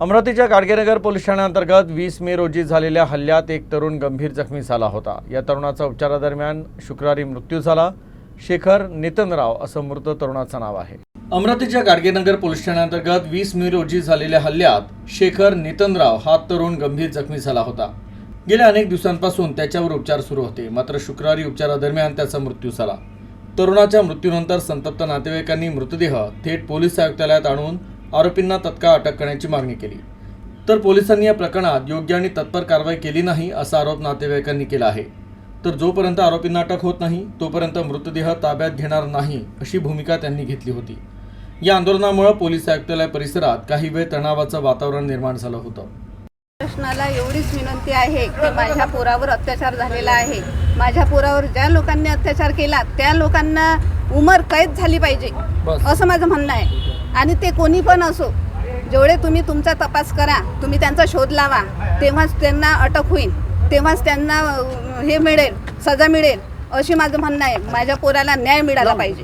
अमरावतीच्या गाडगेनगर पोलीस ठाण्याअंतर्गत 20 मे रोजी झालेल्या हल्ल्यात एक तरुण गंभीर जखमी झाला होता। या तरुणाचा उपचारादरम्यान शुक्रवारी मृत्यू झाला। शेखर नितनराव असं मृत तरुणाचं नाव आहे। अमरावतीच्या गाडगेनगर पोलीस ठाण्याअंतर्गत 20 मे रोजी झालेल्या हल्ल्यात शेखर नितनराव हा तरुण गंभीर जखमी झाला होता। गेल्या अनेक दिवसांपासून त्याच्यावर उपचार सुरू होते, मात्र शुक्रवारी उपचारादरम्यान त्याचा मृत्यू झाला। तरुणाच्या मृत्यूनंतर संतप्त नातेवाईकांनी मृतदेह थेट पोलीस आयुक्तालयात आणून आरोपींना तत्काळ अटक करण्याची मागणी केली, तर पोलिसांनी या प्रकरणात योग्य आणि तत्पर कारवाई केली नाही असा आरोप नातेवाईकांनी केला आहे। तर जोपर्यंत आरोपींना अटक होत नाही तोपर्यंत मृतदेह ताब्यात घेणार नाही अशी भूमिका त्यांनी घेतली होती। या आंदोलनामुळे पोलीस आयुक्तालय परिसरात काही वेळ तणावाचं वातावरण निर्माण झालं होतं। प्रशासनाला एवढीच विनंती आहे की माझ्या पोरावर अत्याचार झालेला आहे। माझ्या पोरावर ज्या लोकांनी अत्याचार केला त्या लोकांना उमर कैद झाली पाहिजे असं माझं म्हणणं आहे। आणि ते कोणी पण असो, जेवढे तुम्ही तुमचा तपास करा, तुम्ही त्यांचा शोध लावा, तेव्हाच त्यांना अटक होईल, तेव्हाच त्यांना हे मिळेल, सजा मिळेल अशी माझं म्हणणं आहे। माझ्या पोराला न्याय मिळाला पाहिजे।